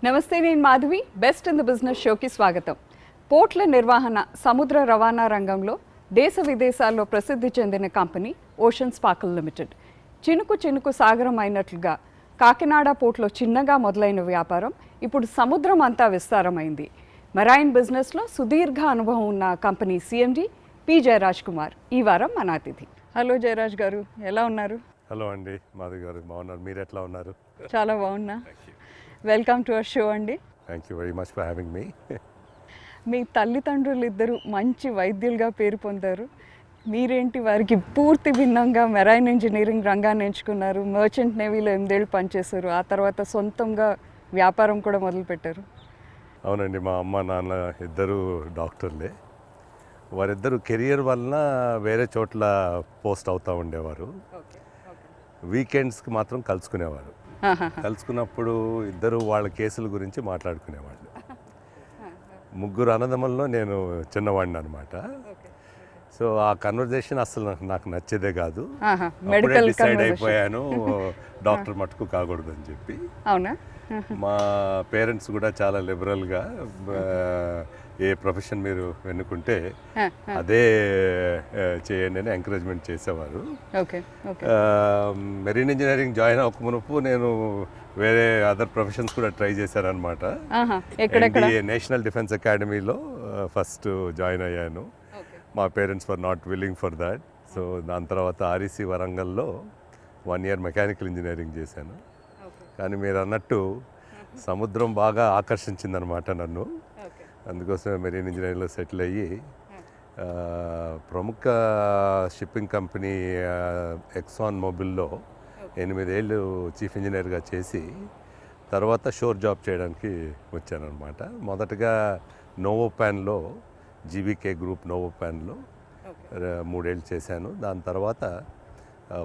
నమస్తే, నేను Madhavi. Best in the business షోకి స్వాగతం. పోర్ట్ల నిర్వహణ, సముద్ర రవాణా రంగంలో దేశ విదేశాల్లో ప్రసిద్ధి చెందిన కంపెనీ ఓషన్ స్పార్కిల్ లిమిటెడ్. చినుకు చినుకు సాగరం అయినట్లుగా కాకినాడ పోర్ట్లో చిన్నగా మొదలైన వ్యాపారం ఇప్పుడు సముద్రం అంతా విస్తారమైంది. మెరైన్ బిజినెస్లో సుదీర్ఘ అనుభవం ఉన్న company CMD P Jayaraj Kumar ఈ వారం మన అతిథి. హలో జయరాజ్ గారు, ఎలా ఉన్నారు? హలో అండి మాధవి గారు, బాగున్నారు. మీరు ఎట్లా ఉన్నారు? చాలా బాగున్నా. వెల్కమ్ టు అవర్ షో అండి. Thank you very much for having me. మీ తల్లిదండ్రులు ఇద్దరు మంచి వైద్యులుగా పేరు పొందారు. మీరేంటి వారికి పూర్తి భిన్నంగా మెరైన్ ఇంజనీరింగ్ రంగాన్ని ఎంచుకున్నారు. మర్చెంట్ నేవీలో 8 ఏళ్ళు పనిచేశారు. ఆ తర్వాత సొంతంగా వ్యాపారం కూడా మొదలుపెట్టారు. అవునండి, మా అమ్మ నాన్న ఇద్దరు డాక్టర్లే. వారిద్దరు కెరియర్ వలన వేరే చోట్ల పోస్ట్ అవుతూ ఉండేవారు. వీకెండ్స్కి మాత్రం కలుసుకునేవారు. కలుసుకున్నప్పుడు ఇద్దరు వాళ్ళ కేసుల గురించి మాట్లాడుకునేవాళ్ళు. ముగ్గురు అన్నదమ్ముల్లో నేను చిన్నవాడిని అనమాట. సో ఆ కన్వర్జేషన్ అసలు నాకు నచ్చేదే కాదు. డిసైడ్ అయిపోయాను డాక్టర్ మటుకు కాకూడదు అని చెప్పి. అవునా? మా పేరెంట్స్ కూడా చాలా లిబరల్గా ఏ ప్రొఫెషన్ మీరు ఎన్నుకుంటే అదే చేయండి అని ఎంకరేజ్మెంట్ చేసేవారు. మెరీన్ ఇంజనీరింగ్ జాయిన్ అవ్వక మునుపు నేను వేరే అదర్ ప్రొఫెషన్స్ కూడా ట్రై చేశాను అనమాట. నేషనల్ డిఫెన్స్ అకాడమీలో ఫస్ట్ జాయిన్ అయ్యాను. మా parents were not willing for that. So దాని తర్వాత ఆర్ఈసీ వరంగల్లో 1 year మెకానికల్ ఇంజనీరింగ్ చేశాను. కానీ మీరు అన్నట్టు సముద్రం బాగా ఆకర్షించిందనమాట నన్ను. అందుకోసమే మెరీన్ ఇంజనీరింగ్లో సెటిల్ అయ్యి ప్రముఖ షిప్పింగ్ కంపెనీ ఎక్సాన్ మొబిల్లో 8 ఏళ్ళు చీఫ్ ఇంజనీర్గా చేసి తర్వాత షోర్ జాబ్ చేయడానికి వచ్చానమాట. మొదటగా నోవోపాన్లో, జీబీకే గ్రూప్ నోవోపాన్లో 3 ఏళ్ళు చేశాను. దాని తర్వాత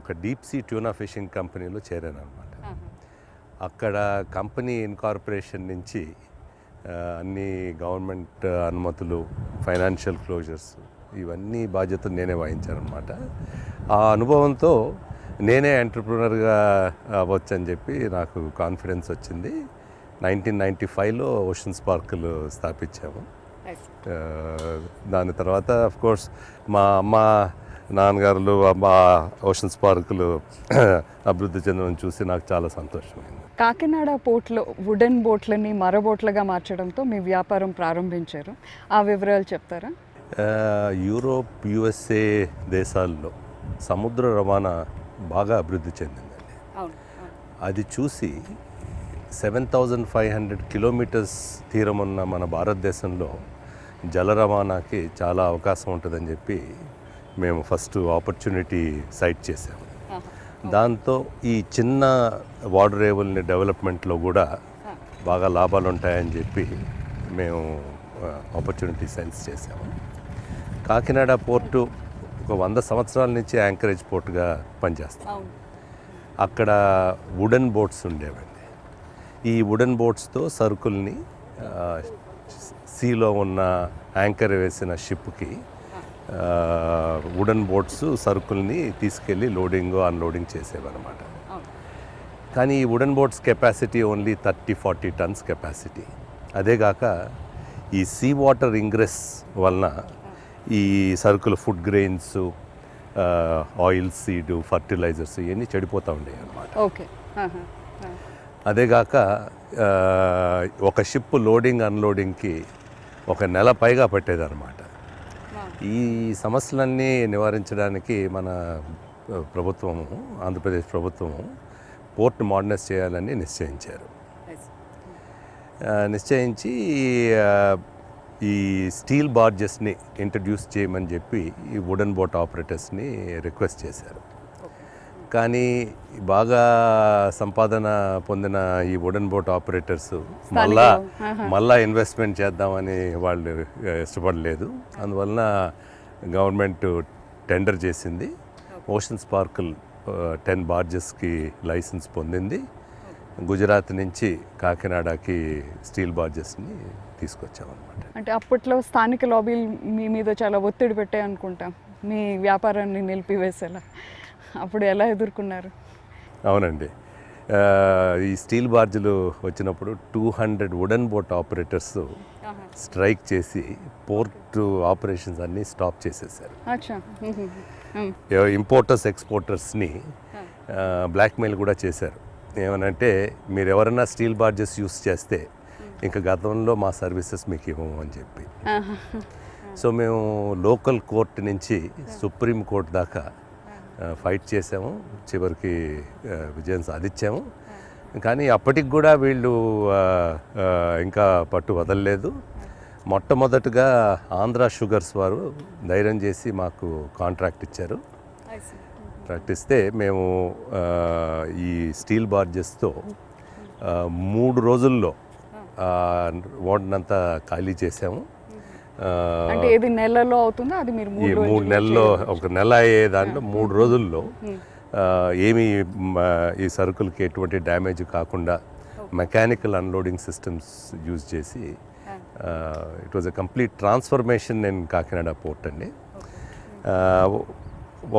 ఒక డీప్ సీ ట్యూనా ఫిషింగ్ కంపెనీలో చేరాను అనమాట. అక్కడ కంపెనీ ఇన్కార్పొరేషన్ నుంచి అన్ని గవర్నమెంట్ అనుమతులు, ఫైనాన్షియల్ క్లోజర్స్, ఇవన్నీ బాధ్యతలు నేనే వహించాను అనమాట. ఆ అనుభవంతో నేనే ఎంటర్ప్రినర్గా అవ్వచ్చు అని చెప్పి నాకు కాన్ఫిడెన్స్ వచ్చింది. 1995లో ఓషన్ స్పార్కిల్ స్థాపించాము. దాని తర్వాత ఆఫ్కోర్స్ మా అమ్మ నాన్నగారులు మా ఓషన్ స్పార్కిల్ అభివృద్ధి చెందడం చూసి నాకు చాలా సంతోషమైంది. కాకినాడ పోర్ట్లో వుడెన్ బోట్లని మరబోట్లుగా మార్చడంతో మీ వ్యాపారం ప్రారంభించారు. ఆ వివరాలు చెప్తారా? యూరోప్, యుఎస్ఏ దేశాల్లో సముద్ర రవాణా బాగా అభివృద్ధి చెందిందండి. అది చూసి 7,500 కిలోమీటర్స్ తీరం ఉన్న మన భారతదేశంలో జల రవాణాకి చాలా అవకాశం ఉంటుందని చెప్పి మేము ఫస్ట్ ఆపర్చునిటీ సైట్ చేసాము. దాంతో ఈ చిన్న వాటర్ రేవుల్ని డెవలప్మెంట్లో కూడా బాగా లాభాలు ఉంటాయని చెప్పి మేము ఆపర్చునిటీ సెన్స్ చేసాము. కాకినాడ పోర్టు ఒక 100 సంవత్సరాల నుంచి యాంకరేజ్ పోర్టుగా పనిచేస్తాం. అక్కడ వుడెన్ బోట్స్ ఉండేవండి. ఈ వుడెన్ బోట్స్తో సరుకుల్ని సీలో ఉన్న యాంకర్ వేసిన షిప్కి వుడెన్ బోట్స్ సరుకుల్ని తీసుకెళ్ళి లోడింగ్, అన్లోడింగ్ చేసేవన్నమాట. కానీ ఈ wooden boats capacity only 30-40 tons capacity. అదేగాక ఈ సీ వాటర్ ఇంగ్రెస్ వలన ఈ సరుకులు, food grains, oil seed, fertilisers ఇవన్నీ చెడిపోతూ ఉండేవి అన్నమాట. అదేగాక ఒక షిప్ లోడింగ్, అన్లోడింగ్కి 1 నెల పైగా పట్టేదన్నమాట. ఈ సమస్యలన్నీ నివారించడానికి మన ప్రభుత్వము, ఆంధ్రప్రదేశ్ ప్రభుత్వము పోర్ట్ మోడర్నైజ్ చేయాలని నిశ్చయించి ఈ స్టీల్ బార్జెస్ని ఇంట్రడ్యూస్ చేయమని చెప్పి ఈ వుడెన్ బోట్ ఆపరేటర్స్ని రిక్వెస్ట్ చేశారు. కానీ బాగా సంపాదన పొందిన ఈ వుడెన్ బోట్ ఆపరేటర్స్ మళ్ళా ఇన్వెస్ట్మెంట్ చేద్దామని వాళ్ళు ఇష్టపడలేదు. అందువలన గవర్నమెంట్ టెండర్ చేసింది. ఓషన్ స్పార్కిల్ 10 బార్జెస్కి లైసెన్స్ పొందింది. గుజరాత్ నుంచి కాకినాడకి స్టీల్ బార్జెస్ని తీసుకొచ్చామన్నమాట. అంటే అప్పట్లో స్థానిక లాబీలు మీ మీద చాలా ఒత్తిడి పెట్టాయి అనుకుంటాం మీ వ్యాపారాన్ని నిలిపివేసేలా. అప్పుడు ఎలా ఎదుర్కొన్నారు? అవునండి, ఈ స్టీల్ బార్జులు వచ్చినప్పుడు 200 వుడెన్ బోట్ ఆపరేటర్స్ స్ట్రైక్ చేసి పోర్ట్ ఆపరేషన్స్ అన్నీ స్టాప్ చేసేసారు. అచ్చా. ఇంపోర్టర్స్ ఎక్స్పోర్టర్స్ని బ్లాక్మెయిల్ కూడా చేశారు. ఏమనంటే మీరు ఎవరైనా స్టీల్ బార్జెస్ యూస్ చేస్తే ఇంకా గతంలో మా సర్వీసెస్ మీకు ఇవ్వము అని చెప్పి. సో మేము లోకల్ కోర్టు నుంచి సుప్రీం కోర్టు దాకా ఫైట్ చేసాము, చివరికి విజయం సాధించాము. కానీ అప్పటికి కూడా వీళ్ళు ఇంకా పట్టు వదలలేదు. మొట్టమొదటగా ఆంధ్ర షుగర్స్ వారు ధైర్యం చేసి మాకు కాంట్రాక్ట్ ఇచ్చారు. ఇస్తే మేము ఈ స్టీల్ బార్జెస్తో 3 రోజుల్లో వాటినంతా ఖాళీ చేసాము. అంటే ఏది నెలలో అవుతుందో అది మీరు ఈ 3 నెలల్లో, ఒక నెల అయ్యే దాంట్లో 3 రోజుల్లో ఏమీ ఈ సరుకులకి ఎటువంటి డ్యామేజ్ కాకుండా మెకానికల్ అన్లోడింగ్ సిస్టమ్స్ యూజ్ చేసి it was a complete transformation in Kakinada port అండి.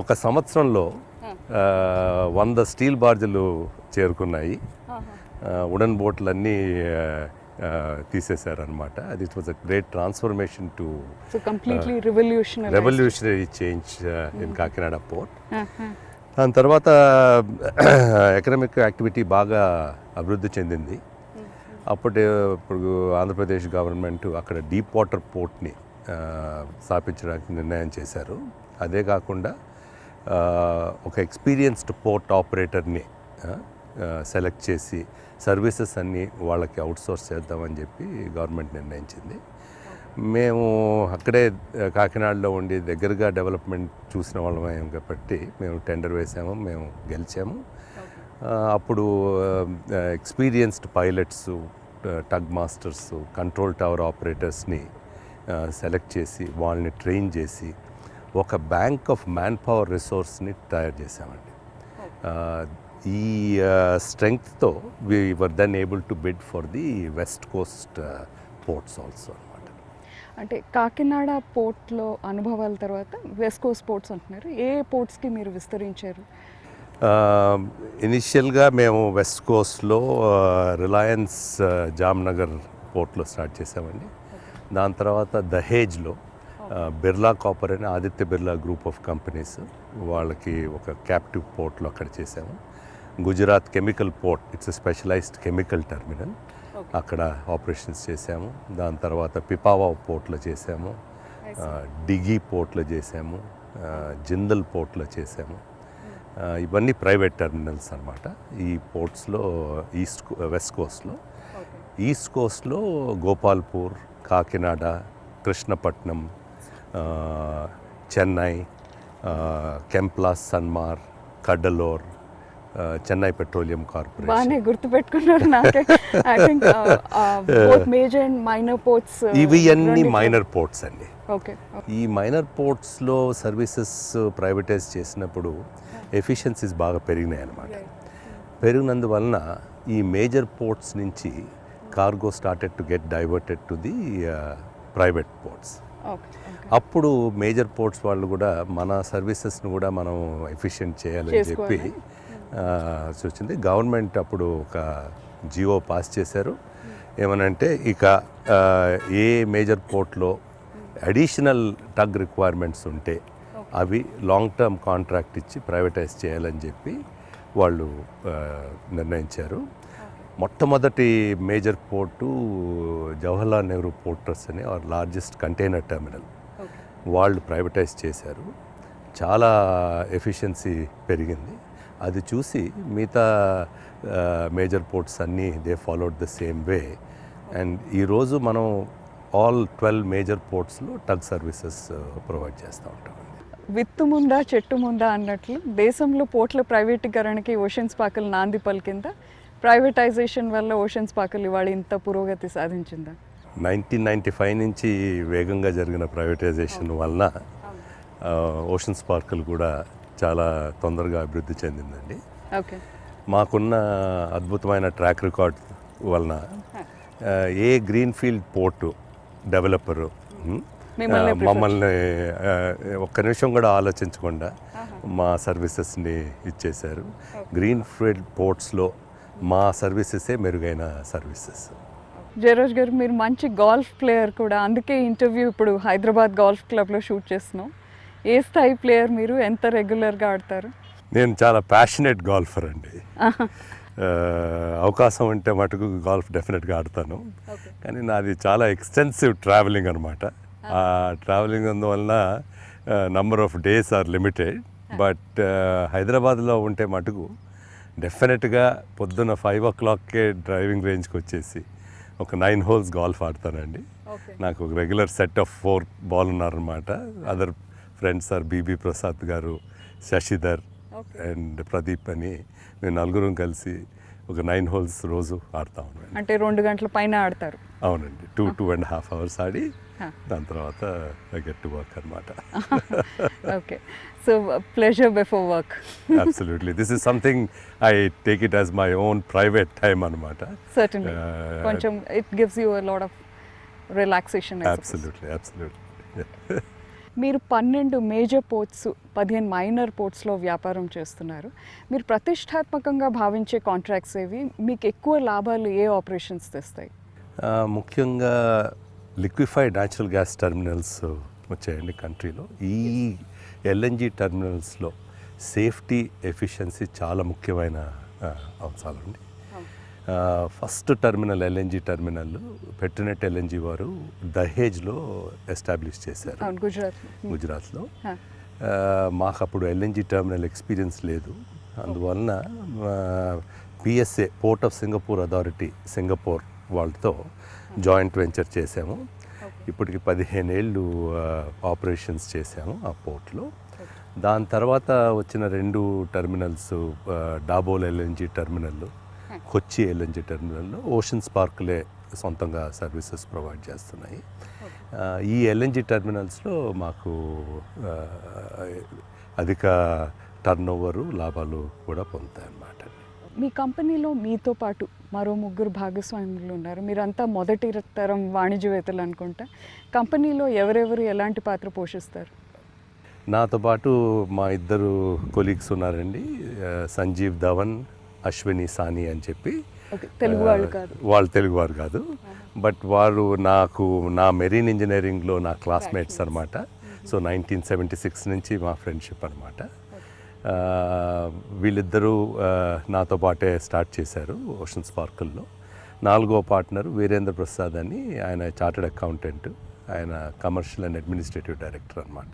ఒక సంవత్సరంలో 100 స్టీల్ బార్జులు చేరుకున్నాయి. వుడెన్ బోట్లన్నీ తీసేశారనమాట. అది it was a great transformation to completely revolutionary change in Kakinada port. దాని తర్వాత ఎకనామిక్ యాక్టివిటీ బాగా అభివృద్ధి చెందింది. ఇప్పుడు ఆంధ్రప్రదేశ్ గవర్నమెంట్ అక్కడ డీప్ వాటర్ పోర్ట్ని స్థాపించడానికి నిర్ణయం చేశారు. అదే కాకుండా ఒక ఎక్స్పీరియన్స్డ్ పోర్ట్ ఆపరేటర్ని సెలెక్ట్ చేసి సర్వీసెస్ అన్నీ వాళ్ళకి అవుట్సోర్స్ చేద్దామని చెప్పి గవర్నమెంట్ నిర్ణయించింది. మేము అక్కడే కాకినాడలో ఉండి దగ్గరగా డెవలప్మెంట్ చూసిన వాళ్ళమే కాబట్టి మేము టెండర్ వేసాము, మేము గెలిచాము. అప్పుడు experienced pilots, tug masters, control tower ఆపరేటర్స్ని సెలెక్ట్ చేసి వాళ్ళని ట్రైన్ చేసి ఒక బ్యాంక్ ఆఫ్ మ్యాన్ పవర్ రిసోర్స్ని తయారు చేసామండి. ఈ స్ట్రెంగ్త్తో we were then able to bid for the west coast ports also అనమాట. అంటే కాకినాడ పోర్ట్లో అనుభవాల తర్వాత వెస్ట్ కోస్ట్ పోర్ట్స్ అంటున్నారు. ఏ పోర్ట్స్కి మీరు విస్తరించారు? ఇనిషియల్గా మేము వెస్ట్ కోస్ట్లో రిలయన్స్ జామ్నగర్ పోర్ట్లో స్టార్ట్ చేసామండి. దాని తర్వాత దహేజ్లో బిర్లా కాపర్ అని Aditya Birla group of companies వాళ్ళకి ఒక క్యాప్టివ్ పోర్ట్లో అక్కడ చేసాము. Gujarat chemical port, its specialised chemical terminal, అక్కడ ఆపరేషన్స్ చేసాము. దాని తర్వాత పిపావా పోర్ట్లో చేసాము, డిగి పోర్ట్లో చేసాము, జిందల్ పోర్ట్లో చేసాము. ఇవన్నీ ప్రైవేట్ టెర్మినల్స్ అనమాట. ఈ పోర్ట్స్లో వెస్ట్ కోస్ట్లో, ఈస్ట్ కోస్ట్లో గోపాల్పూర్, కాకినాడ, కృష్ణపట్నం, చెన్నై, కెంప్లాస్, సన్మార్, కడ్డలోర్, చెన్నై పెట్రోలియం కార్పొరేషన్. బాగానే గుర్తుపెట్టుకున్నారు. నాకే I think both major and minor ports. ఇవి అన్ని మైనర్ పోర్ట్స్ అండి. ఓకే. ఈ మైనర్ పోర్ట్స్లో సర్వీసెస్ ప్రైవేటైజ్ చేసినప్పుడు ఎఫిషియన్సీస్ బాగా పెరిగినాయి అన్నమాట. పెరిగినందువలన ఈ మేజర్ పోర్ట్స్ నుంచి cargo started to get diverted to the private ports. అప్పుడు మేజర్ పోర్ట్స్ వాళ్ళు కూడా మన సర్వీసెస్ను కూడా మనం ఎఫిషియెంట్ చేయాలని చెప్పి చూసింది. గవర్నమెంట్ అప్పుడు ఒక జియో పాస్ చేశారు. ఏమనంటే ఇక ఏ మేజర్ పోర్ట్లో అడిషనల్ టగ్ రిక్వైర్మెంట్స్ ఉంటే అవి లాంగ్ టర్మ్ కాంట్రాక్ట్ ఇచ్చి ప్రైవేటైజ్ చేయాలని చెప్పి వాళ్ళు నిర్ణయించారు. మొట్టమొదటి major port Jawaharlal Nehru port trust అని ఆర్ లార్జెస్ట్ కంటైనర్ టెర్మినల్ వాళ్ళు ప్రైవేటైజ్ చేశారు. చాలా ఎఫిషియన్సీ పెరిగింది. అది చూసి మిగతా మేజర్ పోర్ట్స్ అన్నీ they followed the same way. And ఈరోజు మనం ఆల్ 12 మేజర్ పోర్ట్స్లో టగ్ సర్వీసెస్ ప్రొవైడ్ చేస్తూ ఉంటాం. విత్తు ముందా చెట్టు ముందా అన్నట్లు దేశంలో పోర్ట్ల ప్రైవేటీకరణకి ఓషన్ స్పార్కిల్ నాంది పలికింద. ప్రైవేటైజేషన్ వల్ల ఓషన్ స్పార్కిల్ ఇవాళ ఇంత పురోగతి సాధించిందా? 1995 నుంచి వేగంగా జరిగిన ప్రైవేటైజేషన్ వలన ఓషన్ స్పార్కిల్ కూడా చాలా తొందరగా అభివృద్ధి చెందిందండి. ఓకే. మాకున్న అద్భుతమైన ట్రాక్ రికార్డ్ వలన ఏ గ్రీన్ఫీల్డ్ పోర్టు డెవలపరు మమ్మల్ని ఒక్క నిమిషం కూడా ఆలోచించకుండా మా సర్వీసెస్ని ఇచ్చేశారు. గ్రీన్ఫీల్డ్ పోర్ట్స్లో మా సర్వీసెసే మెరుగైన సర్వీసెస్. జయరాజ్ గారు మీరు మంచి గోల్ఫ్ ప్లేయర్ కూడా, అందుకే ఇంటర్వ్యూ ఇప్పుడు హైదరాబాద్ గోల్ఫ్ క్లబ్లో షూట్ చేస్తున్నాం. ఏ స్థాయి ప్లేయర్ మీరు? ఎంత రెగ్యులర్గా ఆడతారు? నేను చాలా ప్యాషనేట్ గోల్ఫర్ అండి. అవకాశం ఉంటే మటుకు గోల్ఫ్ డెఫినెట్గా ఆడతాను. కానీ నాది చాలా ఎక్స్టెన్సివ్ ట్రావెలింగ్ అనమాట. ఆ ట్రావెలింగ్ అందువలన number of days are limited. But హైదరాబాద్లో ఉంటే మటుకు డెఫినెట్గా పొద్దున్న 5 o'clockకే డ్రైవింగ్ రేంజ్కి వచ్చేసి ఒక 9 holes గోల్ఫ్ ఆడతానండి. నాకు ఒక రెగ్యులర్ సెట్ ఆఫ్ 4 బాల్ ఉన్నారనమాట. Other friends are BB Prasad గారు, శశిధర్ అండ్ ప్రదీప్ అని మేము నలుగురం కలిసి ఒక 9 holes రోజు ఆడతాము. అంటే 2 గంటల పైన ఆడతారు? అవునండి. 2.5 hours ఆడి దాని తర్వాత గెట్ టు వర్క్ అనమాట. Okay, so pleasure before work. Absolutely, this is something I take it as my own private time అనమాట. సర్టన్లీ, కొంచెం it gives you a lot of relaxation. Absolutely, absolutely. మీరు 12 major ports, 15 minor పోర్ట్స్లో వ్యాపారం చేస్తున్నారు. మీరు ప్రతిష్టాత్మకంగా భావించే contracts ఏవి? మీకు ఎక్కువ లాభాలు ఏ ఆపరేషన్స్ తెస్తాయి? ముఖ్యంగా లిక్విఫైడ్ న్యాచురల్ గ్యాస్ టెర్మినల్స్ వచ్చాయండి కంట్రీలో. ఈ ఎల్ఎన్జి టెర్మినల్స్లో సేఫ్టీ, ఎఫిషియన్సీ చాలా ముఖ్యమైన అంశాలండి. First terminal, LNG terminal Petronet LNG వారు దహేజ్లో ఎస్టాబ్లిష్ చేశారు, గుజరాత్లో. మాకు అప్పుడు ఎల్ఎన్జి టెర్మినల్ ఎక్స్పీరియన్స్ లేదు. అందువలన PSA, port of Singapore authority, Singapore వాళ్ళతో జాయింట్ వెంచర్ చేసాము. ఇప్పటికి 15 ఏళ్ళు ఆపరేషన్స్ చేసాము ఆ పోర్ట్లో. దాని తర్వాత వచ్చిన 2 టెర్మినల్స్, డాబోల్ ఎల్ఎన్జి టెర్మినల్, కొచ్చి ఎల్ఎన్జి టెర్మినల్లో ఓషన్ స్పార్క్లే సొంతంగా సర్వీసెస్ ప్రొవైడ్ చేస్తున్నాయి. ఈ ఎల్ఎన్జి టెర్మినల్స్లో మాకు అధిక టర్న్ ఓవరు, లాభాలు కూడా పొందుతాయి అన్నమాట. మీ కంపెనీలో మీతో పాటు మరో 3 భాగస్వాములు ఉన్నారు. మీరంతా మొదటి తరం వాణిజ్యవేత్తలు అనుకుంటా. కంపెనీలో ఎవరెవరు ఎలాంటి పాత్ర పోషిస్తారు? నాతో పాటు మా 2 కొలీగ్స్ ఉన్నారండి, సంజీవ్ ధవన్, అశ్విని సాని అని చెప్పి. తెలుగు వాళ్ళు కాదు? వాళ్ళు తెలుగువారు కాదు, బట్ వారు నాకు నా మెరీన్ ఇంజనీరింగ్లో నా క్లాస్మేట్స్ అనమాట. సో 1976 నుంచి మా ఫ్రెండ్షిప్ అనమాట. వీళ్ళిద్దరూ నాతో పాటే స్టార్ట్ చేశారు ఓషన్ స్పార్కిల్లో. 4వ పార్ట్నర్ వీరేంద్ర ప్రసాద్ అని, ఆయన చార్టెడ్ అకౌంటెంట్, ఆయన కమర్షియల్ అండ్ అడ్మినిస్ట్రేటివ్ డైరెక్టర్ అనమాట.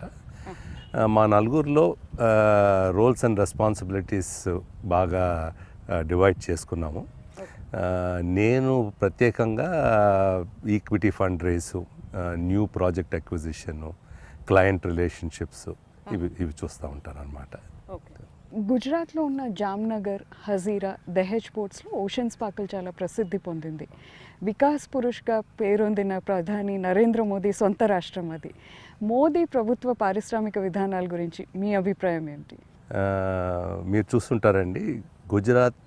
మా నలుగురిలో రోల్స్ అండ్ రెస్పాన్సిబిలిటీస్ బాగా డివైడ్ చేసుకున్నాము. నేను ప్రత్యేకంగా equity fund raise, new project acquisition, client relationships ఇవి చూస్తూ ఉంటాను అనమాట. గుజరాత్లో ఉన్న జామ్నగర్, హజీరా, దహేజ్ పోర్ట్స్లో ఓషన్ స్పార్కిల్ చాలా ప్రసిద్ధి పొందింది. వికాస్ పురుష్గా పేరొందిన ప్రధాని నరేంద్ర మోదీ సొంత రాష్ట్రం అది. మోదీ ప్రభుత్వ పారిశ్రామిక విధానాల గురించి మీ అభిప్రాయం ఏమిటి? మీరు చూస్తుంటారండి, గుజరాత్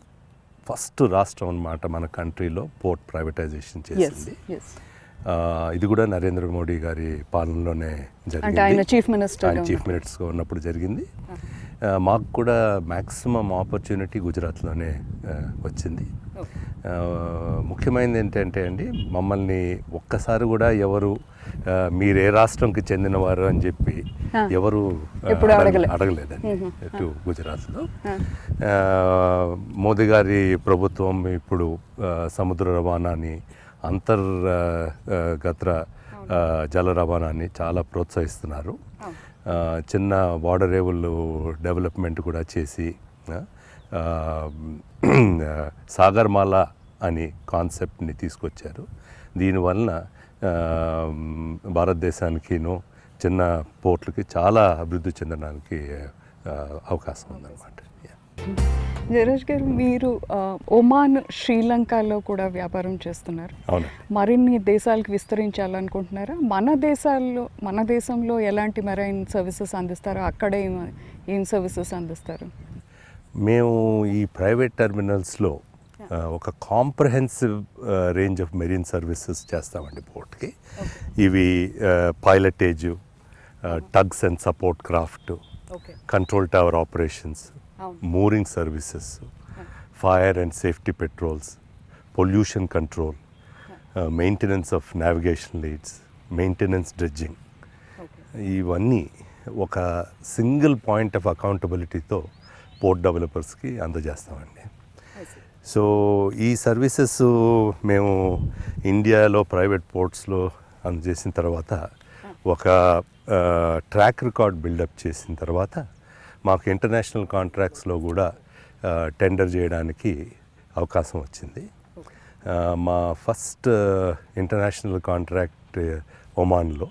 ఫస్ట్ రాష్ట్రం అన్నమాట మన కంట్రీలో పోర్ట్ ప్రైవేటైజేషన్ చేసింది. ఇది కూడా నరేంద్ర మోడీ గారి పాలనలోనే జరిగింది. ఆయన చీఫ్ మినిస్టర్గా ఉన్నప్పుడు జరిగింది. మాకు కూడా మ్యాక్సిమం ఆపర్చునిటీ గుజరాత్లోనే వచ్చింది. ముఖ్యమైనది ఏంటంటే అండి, మమ్మల్ని ఒక్కసారి కూడా ఎవరు మీరు ఏ రాష్ట్రంకి చెందినవారు అని చెప్పి ఎవరు అడగలేదండి గుజరాత్లో. మోదీ గారి ప్రభుత్వం ఇప్పుడు సముద్ర రవాణాని, అంతర్గత జల రవాణాన్ని చాలా ప్రోత్సహిస్తున్నారు. చిన్న వాటర్ రేవుల్ డెవలప్మెంట్ కూడా చేసి సాగర్మాల అని కాన్సెప్ట్ని తీసుకొచ్చారు. దీనివలన భారతదేశానికిను చిన్న పోర్ట్లకి చాలా అభివృద్ధి చెందడానికి అవకాశం ఉందన్నమాట. జయరాజ్ గారు, మీరు ఒమాన్, శ్రీలంకలో కూడా వ్యాపారం చేస్తున్నారు. అవును. మరిన్ని దేశాలకు విస్తరించాలనుకుంటున్నారా? మన దేశంలో ఎలాంటి మెరైన్ సర్వీసెస్ అందిస్తారో అక్కడే ఏం సర్వీసెస్ అందిస్తారు? మేము ఈ ప్రైవేట్ టెర్మినల్స్లో ఒక comprehensive range of marine services చేస్తామండి పోర్ట్కి. ఇవి pilotage, tugs and support craft, control tower operations, mooring services, fire and safety patrols, pollution control, maintenance of navigation leads, maintenance dredging. ఇవన్నీ ఒక సింగిల్ పాయింట్ ఆఫ్ అకౌంటబిలిటీతో port డెవలపర్స్కి అందజేస్తామండి. So ఈ services మేము ఇండియాలో ప్రైవేట్ పోర్ట్స్లో అందజేసిన తర్వాత ఒక ట్రాక్ రికార్డ్ బిల్డప్ చేసిన తర్వాత మాకు ఇంటర్నేషనల్ కాంట్రాక్ట్స్లో కూడా టెండర్ చేయడానికి అవకాశం వచ్చింది. మా ఫస్ట్ ఇంటర్నేషనల్ కాంట్రాక్ట్ ఒమాన్లో,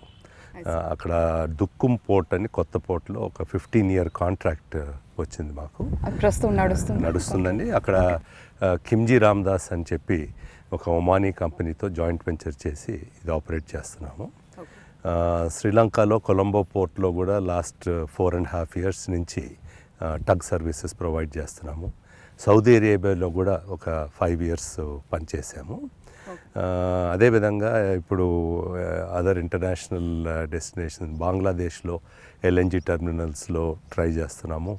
అక్కడ దుక్కుం పోర్ట్ అని కొత్త పోర్ట్లో ఒక 15-year కాంట్రాక్ట్ వచ్చింది మాకు. ప్రస్తుతం నడుస్తుందండి. అక్కడ కిమ్జీ రామ్దాస్ అని చెప్పి ఒక ఒమానీ కంపెనీతో జాయింట్ వెంచర్ చేసి ఇది ఆపరేట్ చేస్తున్నాము. శ్రీలంకలో కొలంబో పోర్ట్లో కూడా లాస్ట్ 4.5 years నుంచి టగ్ సర్వీసెస్ ప్రొవైడ్ చేస్తున్నాము. సౌదీ అరేబియాలో కూడా ఒక 5 years పనిచేసాము. అదేవిధంగా ఇప్పుడు అదర్ ఇంటర్నేషనల్ డెస్టినేషన్ బంగ్లాదేశ్లో ఎల్ఎన్జి టెర్మినల్స్లో ట్రై చేస్తున్నాము.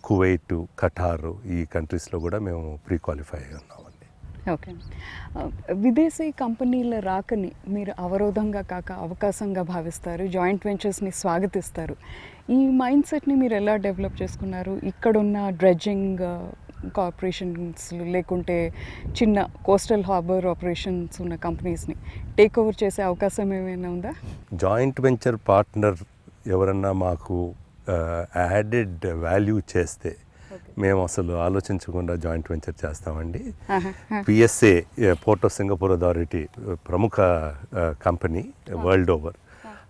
కువైట్, ఖటార్ ఈ కంట్రీస్లో కూడా మేము ప్రీ క్వాలిఫై అయి ఉన్నామండి. ఓకే. విదేశీ కంపెనీల రాకని మీరు అవరోధంగా కాక అవకాశంగా భావిస్తారు, జాయింట్ వెంచర్స్ని స్వాగతిస్తారు. ఈ మైండ్ సెట్ని మీరు ఎలా డెవలప్ చేసుకున్నారు? ఇక్కడున్న డ్రెడ్జింగ్ కార్పొరేషన్స్ లేకుంటే చిన్న కోస్టల్ హార్బర్ ఆపరేషన్స్ ఉన్న కంపెనీస్ని టేక్ ఓవర్ చేసే అవకాశం ఏమైనా ఉందా? జాయింట్ వెంచర్ పార్ట్నర్ ఎవరన్నా మాకు యాడెడ్ వాల్యూ చేస్తే మేము అసలు ఆలోచించకుండా జాయింట్ వెంచర్ చేస్తామండి. PSA, port of Singapore authority, ప్రముఖ కంపెనీ వరల్డ్ ఓవర్,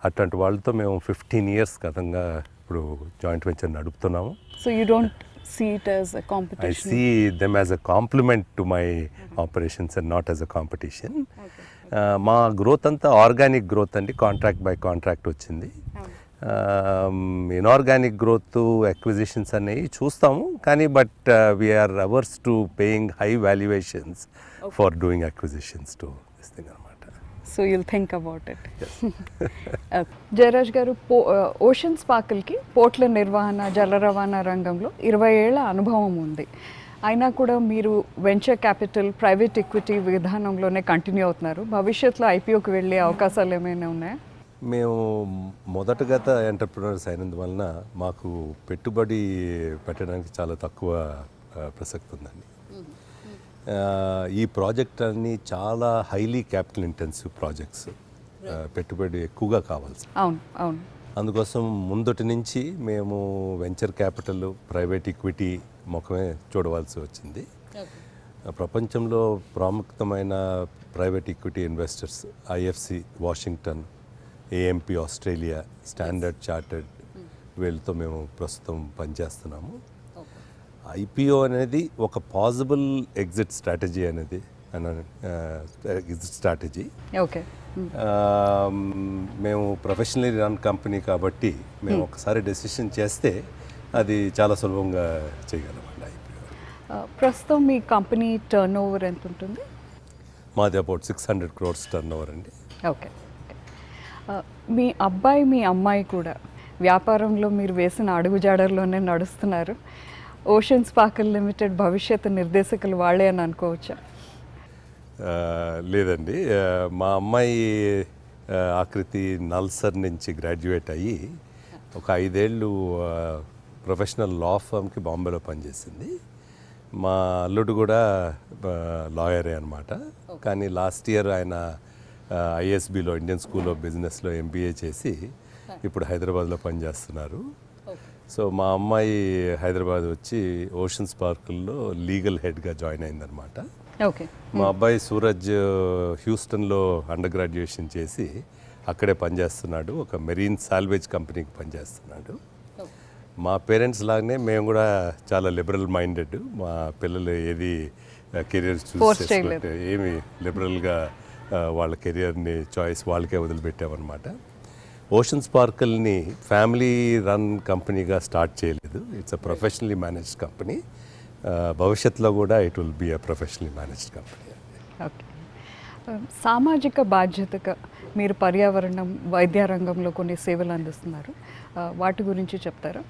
అట్లాంటి వాళ్ళతో మేము 15 years గతంగా ఇప్పుడు జాయింట్ వెంచర్ నడుపుతున్నాము. So you don't see it as a competition? I see them as a complement to my operations and not as a competition. మా growth అంతా organic growth అండి, contract by contract వచ్చింది. Inorganic growth acquisitions అనేవి చూస్తాము, కానీ but we're averse to paying high valuations for doing acquisitions to this thing అనమాట. So you'll think about it. Jayaraj garu, Ocean స్పార్కిల్కి పోర్ట్ల నిర్వహణ, జల రవాణా రంగంలో 20 ఏళ్ల అనుభవం ఉంది. అయినా కూడా మీరు వెంచర్ క్యాపిటల్, ప్రైవేట్ ఈక్విటీ విధానంలోనే కంటిన్యూ అవుతున్నారు. భవిష్యత్తులో ఐపీఓకి వెళ్ళే అవకాశాలు ఏమైనా ఉన్నాయా? మేము మొదటగత ఎంటర్ప్రినర్స్ అయినందువలన మాకు పెట్టుబడి పెట్టడానికి చాలా తక్కువ ప్రసక్తి ఉందండి. ఈ ప్రాజెక్ట్ అన్ని చాలా హైలీ క్యాపిటల్ ఇంటెన్సివ్ ప్రాజెక్ట్స్, పెట్టుబడి ఎక్కువగా కావాల్సి. అవును. అందుకోసం ముందటి నుంచి మేము వెంచర్ క్యాపిటల్, ప్రైవేట్ ఈక్విటీ ముఖమే చూడవలసి వచ్చింది. ప్రపంచంలో ప్రాముఖ్యమైన private equity investors IFC Washington, amp Australia, standard chartered, వీళ్ళతో మేము ప్రస్తుతం పనిచేస్తున్నాము. ఐపీఓ అనేది ఒక పాసిబుల్ ఎగ్జిట్ స్ట్రాటజీ అనేది ఎగ్జిట్ స్ట్రాటజీ. ఓకే. మేము ప్రొఫెషనలీ రన్ కంపెనీ కాబట్టి మేము ఒకసారి డెసిషన్ చేస్తే అది చాలా సులభంగా చేయగలమండి ఐపీఓ. ప్రస్తుతం మీ కంపెనీ టర్న్ ఓవర్ ఎంత ఉంటుంది? మాది అబౌట్ 600 crores టర్న్ ఓవర్ అండి. ఓకే. మీ అబ్బాయి, మీ అమ్మాయి కూడా వ్యాపారంలో మీరు వేసిన అడుగుజాడల్లోనే నడుస్తున్నారు. ఓషన్ స్పార్కిల్ లిమిటెడ్ భవిష్యత్తు నిర్దేశకులు వాళ్ళే అని అనుకోవచ్చా? లేదండి, మా అమ్మాయి ఆకృతి నల్సర్ నుంచి గ్రాడ్యుయేట్ అయ్యి ఒక 5 ఏళ్ళు ప్రొఫెషనల్ లా ఫర్మ్కి బాంబేలో పనిచేసింది. మా అల్లుడు కూడా లాయరే అనమాట. కానీ లాస్ట్ ఇయర్ ఆయన ఐఎస్బిలో, ఇండియన్ స్కూల్ ఆఫ్ బిజినెస్లో ఎంబీఏ చేసి ఇప్పుడు హైదరాబాద్లో పనిచేస్తున్నారు. సో మా అమ్మాయి హైదరాబాద్ వచ్చి ఓషన్ స్పార్కిల్లో లీగల్ హెడ్గా జాయిన్ అయిందనమాట. ఓకే. మా అబ్బాయి సూరజ్ హ్యూస్టన్లో అండర్ గ్రాడ్యుయేషన్ చేసి అక్కడే పనిచేస్తున్నాడు. ఒక మెరీన్ సాల్వేజ్ కంపెనీకి పనిచేస్తున్నాడు. మా పేరెంట్స్ లాగానే మేము కూడా చాలా లిబరల్ మైండెడ్. మా పిల్లలు ఏది కెరియర్ చూస్ చేసుకుంటే ఏమి లిబరల్గా వాళ్ళ కెరియర్ని చాయిస్ వాళ్ళకే వదిలిపెట్టామన్నమాట. ఓషన్ స్పార్కిల్ని ఫ్యామిలీ రన్ కంపెనీగా స్టార్ట్ చేయలేదు. It's a professionally managed company. భవిష్యత్తులో కూడా it will be a professionally managed company. Okay. సామాజిక బాధ్యతగా మీరు పర్యావరణం, వైద్య రంగంలో కొన్ని సేవలు అందిస్తున్నారు. వాటి గురించి చెప్తారా?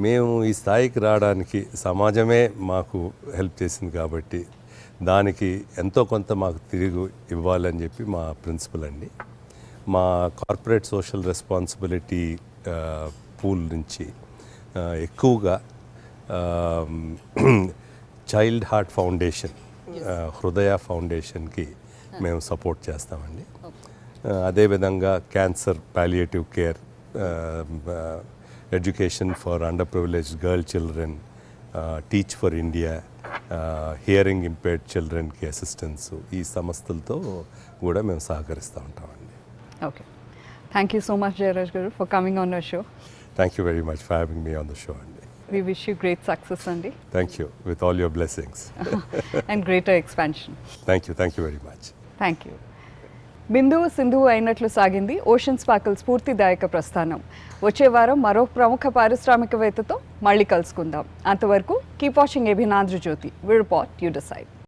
మేము ఈ స్థాయికి రావడానికి సమాజమే మాకు హెల్ప్ చేసింది కాబట్టి దానికి ఎంతో కొంత మాకు తిరిగి ఇవ్వాలని చెప్పి మా ప్రిన్సిపల్ అండి. మా కార్పొరేట్ సోషల్ రెస్పాన్సిబిలిటీ పూల్ నుంచి ఎక్కువగా చైల్డ్ హార్ట్ ఫౌండేషన్, హృదయ ఫౌండేషన్కి మేము సపోర్ట్ చేస్తామండి. అదేవిధంగా cancer palliative care, education for underprivileged girl children, teach for India, hearing impaired చిల్డ్రన్కి అసిస్టెన్స్, ఈ సంస్థలతో కూడా మేము సహకరిస్తూ ఉంటామండి. Okay, thank you so much Jayaraj garu for coming on our show. Thank you very much for having me on the show అండి. We wish you great success అండి. Thank you with all your blessings. And greater expansion. Thank you very much. Thank you. బిందువు సింధువు అయినట్లు సాగింది ocean sprinkle స్ఫూర్తిదాయక ప్రస్థానం. వచ్చే వారం మరో ప్రముఖ పారిశ్రామికవేత్తతో మళ్ళీ కలుసుకుందాం. అంతవరకు keep watching ABN Andhra Jyothi. We report, you decide.